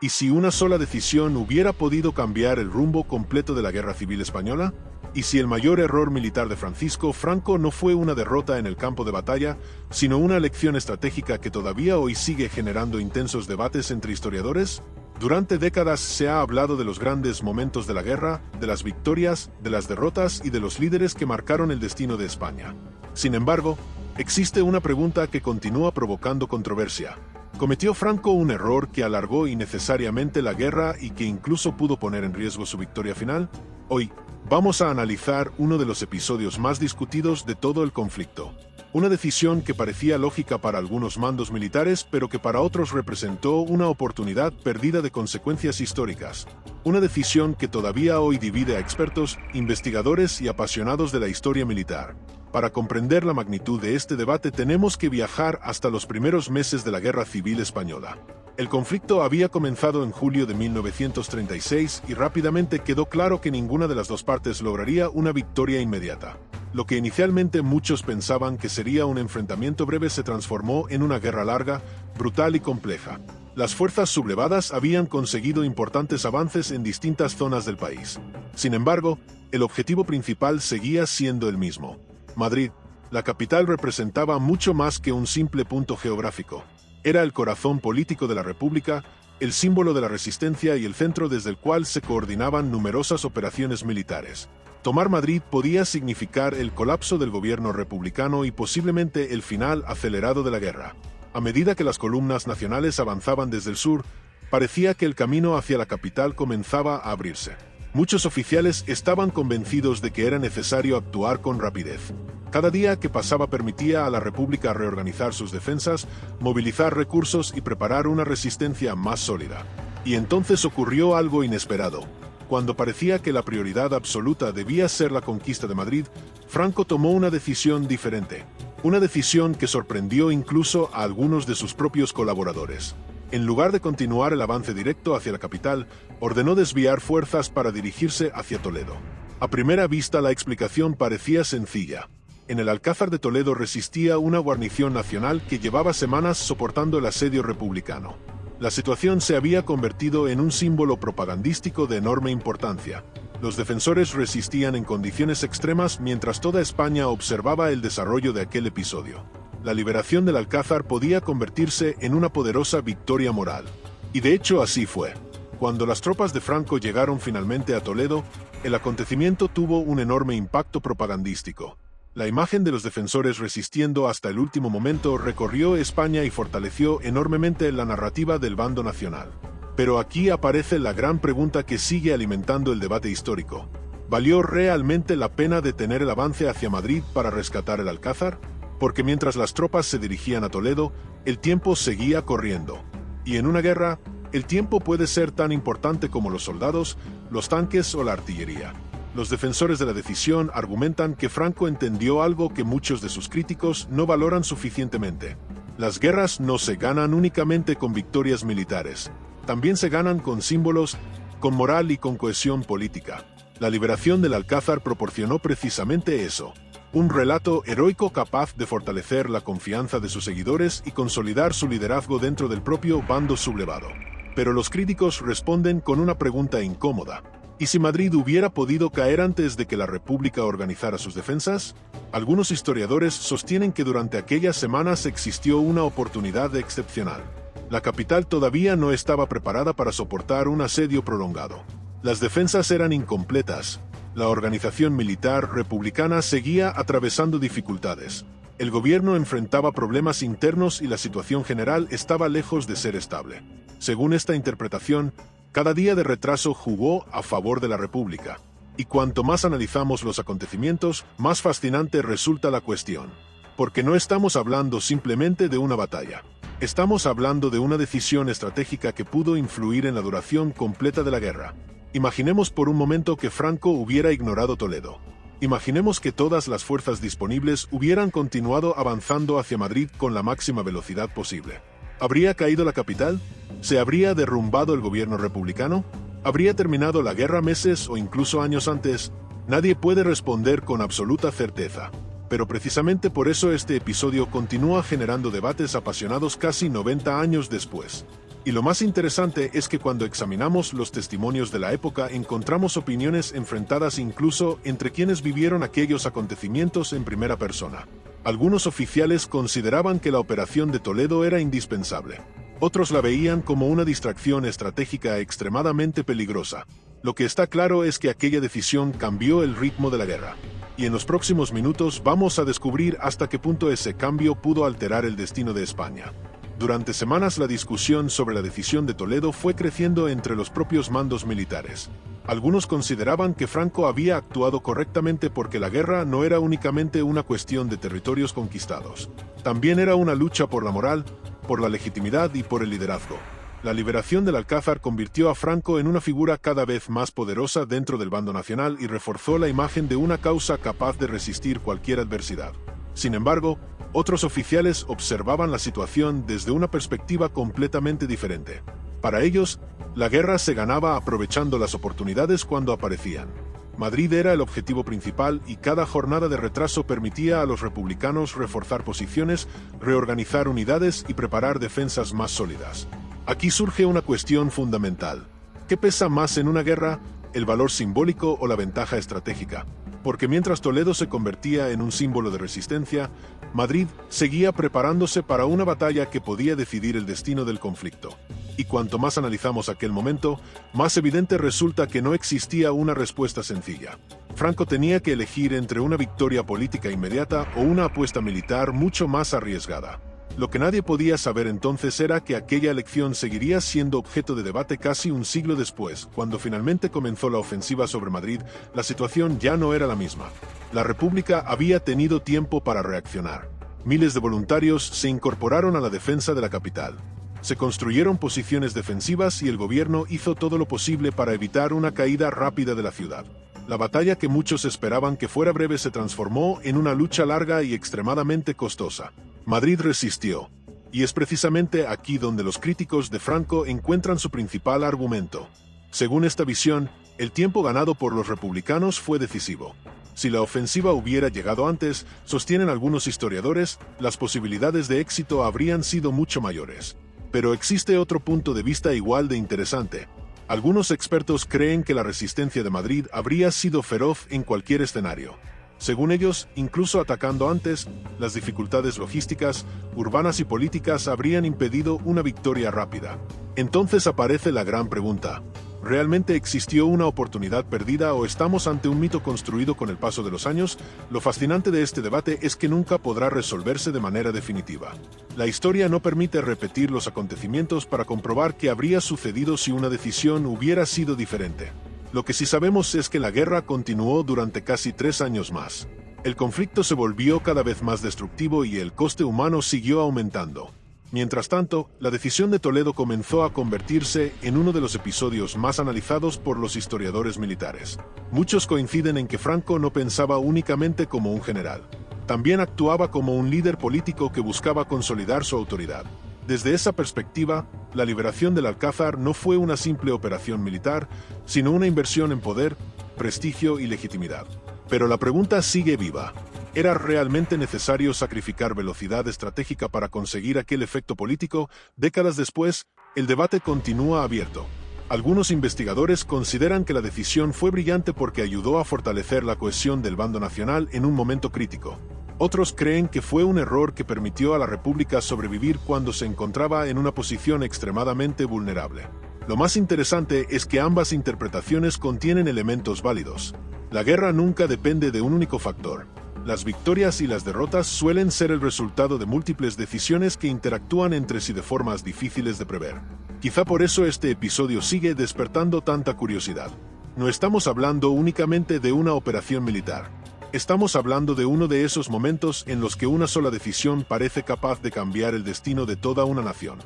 ¿Y si una sola decisión hubiera podido cambiar el rumbo completo de la Guerra Civil Española? ¿Y si el mayor error militar de Francisco Franco no fue una derrota en el campo de batalla, sino una lección estratégica que todavía hoy sigue generando intensos debates entre historiadores? Durante décadas se ha hablado de los grandes momentos de la guerra, de las victorias, de las derrotas y de los líderes que marcaron el destino de España. Sin embargo, existe una pregunta que continúa provocando controversia. ¿Cometió Franco un error que alargó innecesariamente la guerra y que incluso pudo poner en riesgo su victoria final? Hoy, vamos a analizar uno de los episodios más discutidos de todo el conflicto. Una decisión que parecía lógica para algunos mandos militares, pero que para otros representó una oportunidad perdida de consecuencias históricas. Una decisión que todavía hoy divide a expertos, investigadores y apasionados de la historia militar. Para comprender la magnitud de este debate tenemos que viajar hasta los primeros meses de la Guerra Civil Española. El conflicto había comenzado en julio de 1936 y rápidamente quedó claro que ninguna de las dos partes lograría una victoria inmediata. Lo que inicialmente muchos pensaban que sería un enfrentamiento breve se transformó en una guerra larga, brutal y compleja. Las fuerzas sublevadas habían conseguido importantes avances en distintas zonas del país. Sin embargo, el objetivo principal seguía siendo el mismo. Madrid, la capital, representaba mucho más que un simple punto geográfico. Era el corazón político de la República, el símbolo de la resistencia y el centro desde el cual se coordinaban numerosas operaciones militares. Tomar Madrid podía significar el colapso del gobierno republicano y posiblemente el final acelerado de la guerra. A medida que las columnas nacionales avanzaban desde el sur, parecía que el camino hacia la capital comenzaba a abrirse. Muchos oficiales estaban convencidos de que era necesario actuar con rapidez. Cada día que pasaba permitía a la República reorganizar sus defensas, movilizar recursos y preparar una resistencia más sólida. Y entonces ocurrió algo inesperado. Cuando parecía que la prioridad absoluta debía ser la conquista de Madrid, Franco tomó una decisión diferente. Una decisión que sorprendió incluso a algunos de sus propios colaboradores. En lugar de continuar el avance directo hacia la capital, ordenó desviar fuerzas para dirigirse hacia Toledo. A primera vista la explicación parecía sencilla. En el Alcázar de Toledo resistía una guarnición nacional que llevaba semanas soportando el asedio republicano. La situación se había convertido en un símbolo propagandístico de enorme importancia. Los defensores resistían en condiciones extremas mientras toda España observaba el desarrollo de aquel episodio. La liberación del Alcázar podía convertirse en una poderosa victoria moral. Y de hecho así fue. Cuando las tropas de Franco llegaron finalmente a Toledo, el acontecimiento tuvo un enorme impacto propagandístico. La imagen de los defensores resistiendo hasta el último momento recorrió España y fortaleció enormemente la narrativa del bando nacional. Pero aquí aparece la gran pregunta que sigue alimentando el debate histórico. ¿Valió realmente la pena detener el avance hacia Madrid para rescatar el Alcázar? Porque mientras las tropas se dirigían a Toledo, el tiempo seguía corriendo. Y en una guerra, el tiempo puede ser tan importante como los soldados, los tanques o la artillería. Los defensores de la decisión argumentan que Franco entendió algo que muchos de sus críticos no valoran suficientemente. Las guerras no se ganan únicamente con victorias militares. También se ganan con símbolos, con moral y con cohesión política. La liberación del Alcázar proporcionó precisamente eso. Un relato heroico capaz de fortalecer la confianza de sus seguidores y consolidar su liderazgo dentro del propio bando sublevado. Pero los críticos responden con una pregunta incómoda. ¿Y si Madrid hubiera podido caer antes de que la República organizara sus defensas? Algunos historiadores sostienen que durante aquellas semanas existió una oportunidad excepcional. La capital todavía no estaba preparada para soportar un asedio prolongado. Las defensas eran incompletas. La organización militar republicana seguía atravesando dificultades. El gobierno enfrentaba problemas internos y la situación general estaba lejos de ser estable. Según esta interpretación, cada día de retraso jugó a favor de la República. Y cuanto más analizamos los acontecimientos, más fascinante resulta la cuestión. Porque no estamos hablando simplemente de una batalla. Estamos hablando de una decisión estratégica que pudo influir en la duración completa de la guerra. Imaginemos por un momento que Franco hubiera ignorado Toledo. Imaginemos que todas las fuerzas disponibles hubieran continuado avanzando hacia Madrid con la máxima velocidad posible. ¿Habría caído la capital? ¿Se habría derrumbado el gobierno republicano? ¿Habría terminado la guerra meses o incluso años antes? Nadie puede responder con absoluta certeza. Pero precisamente por eso este episodio continúa generando debates apasionados casi 90 años después. Y lo más interesante es que cuando examinamos los testimonios de la época encontramos opiniones enfrentadas incluso entre quienes vivieron aquellos acontecimientos en primera persona. Algunos oficiales consideraban que la operación de Toledo era indispensable. Otros la veían como una distracción estratégica extremadamente peligrosa. Lo que está claro es que aquella decisión cambió el ritmo de la guerra. Y en los próximos minutos vamos a descubrir hasta qué punto ese cambio pudo alterar el destino de España. Durante semanas la discusión sobre la decisión de Toledo fue creciendo entre los propios mandos militares. Algunos consideraban que Franco había actuado correctamente porque la guerra no era únicamente una cuestión de territorios conquistados. También era una lucha por la moral, por la legitimidad y por el liderazgo. La liberación del Alcázar convirtió a Franco en una figura cada vez más poderosa dentro del bando nacional y reforzó la imagen de una causa capaz de resistir cualquier adversidad. Sin embargo, otros oficiales observaban la situación desde una perspectiva completamente diferente. Para ellos, la guerra se ganaba aprovechando las oportunidades cuando aparecían. Madrid era el objetivo principal y cada jornada de retraso permitía a los republicanos reforzar posiciones, reorganizar unidades y preparar defensas más sólidas. Aquí surge una cuestión fundamental. ¿Qué pesa más en una guerra, el valor simbólico o la ventaja estratégica? Porque mientras Toledo se convertía en un símbolo de resistencia, Madrid seguía preparándose para una batalla que podía decidir el destino del conflicto. Y cuanto más analizamos aquel momento, más evidente resulta que no existía una respuesta sencilla. Franco tenía que elegir entre una victoria política inmediata o una apuesta militar mucho más arriesgada. Lo que nadie podía saber entonces era que aquella elección seguiría siendo objeto de debate casi un siglo después. Cuando finalmente comenzó la ofensiva sobre Madrid, la situación ya no era la misma. La República había tenido tiempo para reaccionar. Miles de voluntarios se incorporaron a la defensa de la capital. Se construyeron posiciones defensivas y el gobierno hizo todo lo posible para evitar una caída rápida de la ciudad. La batalla que muchos esperaban que fuera breve se transformó en una lucha larga y extremadamente costosa. Madrid resistió. Y es precisamente aquí donde los críticos de Franco encuentran su principal argumento. Según esta visión, el tiempo ganado por los republicanos fue decisivo. Si la ofensiva hubiera llegado antes, sostienen algunos historiadores, las posibilidades de éxito habrían sido mucho mayores. Pero existe otro punto de vista igual de interesante. Algunos expertos creen que la resistencia de Madrid habría sido feroz en cualquier escenario. Según ellos, incluso atacando antes, las dificultades logísticas, urbanas y políticas habrían impedido una victoria rápida. Entonces aparece la gran pregunta: ¿realmente existió una oportunidad perdida o estamos ante un mito construido con el paso de los años? Lo fascinante de este debate es que nunca podrá resolverse de manera definitiva. La historia no permite repetir los acontecimientos para comprobar qué habría sucedido si una decisión hubiera sido diferente. Lo que sí sabemos es que la guerra continuó durante casi 3 años más. El conflicto se volvió cada vez más destructivo y el coste humano siguió aumentando. Mientras tanto, la decisión de Toledo comenzó a convertirse en uno de los episodios más analizados por los historiadores militares. Muchos coinciden en que Franco no pensaba únicamente como un general. También actuaba como un líder político que buscaba consolidar su autoridad. Desde esa perspectiva, la liberación del Alcázar no fue una simple operación militar, sino una inversión en poder, prestigio y legitimidad. Pero la pregunta sigue viva. ¿Era realmente necesario sacrificar velocidad estratégica para conseguir aquel efecto político? Décadas después, el debate continúa abierto. Algunos investigadores consideran que la decisión fue brillante porque ayudó a fortalecer la cohesión del bando nacional en un momento crítico. Otros creen que fue un error que permitió a la República sobrevivir cuando se encontraba en una posición extremadamente vulnerable. Lo más interesante es que ambas interpretaciones contienen elementos válidos. La guerra nunca depende de un único factor. Las victorias y las derrotas suelen ser el resultado de múltiples decisiones que interactúan entre sí de formas difíciles de prever. Quizá por eso este episodio sigue despertando tanta curiosidad. No estamos hablando únicamente de una operación militar. Estamos hablando de uno de esos momentos en los que una sola decisión parece capaz de cambiar el destino de toda una nación.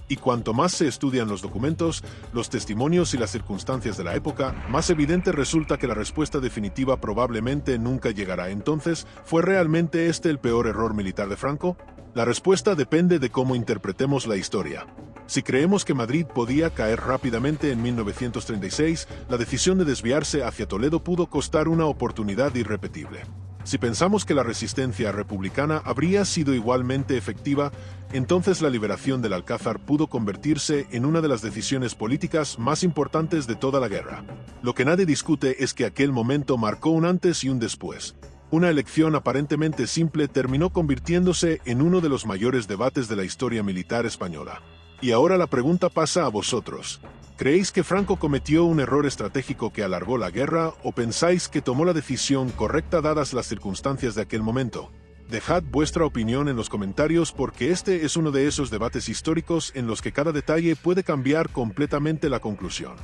Y cuanto más se estudian los documentos, los testimonios y las circunstancias de la época, más evidente resulta que la respuesta definitiva probablemente nunca llegará. Entonces, ¿fue realmente este el peor error militar de Franco? La respuesta depende de cómo interpretemos la historia. Si creemos que Madrid podía caer rápidamente en 1936, la decisión de desviarse hacia Toledo pudo costar una oportunidad irrepetible. Si pensamos que la resistencia republicana habría sido igualmente efectiva, entonces la liberación del Alcázar pudo convertirse en una de las decisiones políticas más importantes de toda la guerra. Lo que nadie discute es que aquel momento marcó un antes y un después. Una elección aparentemente simple terminó convirtiéndose en uno de los mayores debates de la historia militar española. Y ahora la pregunta pasa a vosotros. ¿Creéis que Franco cometió un error estratégico que alargó la guerra o pensáis que tomó la decisión correcta dadas las circunstancias de aquel momento? Dejad vuestra opinión en los comentarios porque este es uno de esos debates históricos en los que cada detalle puede cambiar completamente la conclusión.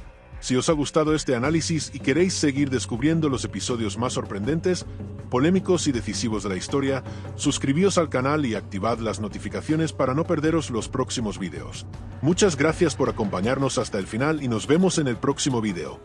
Si os ha gustado este análisis y queréis seguir descubriendo los episodios más sorprendentes, polémicos y decisivos de la historia, suscribíos al canal y activad las notificaciones para no perderos los próximos vídeos. Muchas gracias por acompañarnos hasta el final y nos vemos en el próximo vídeo.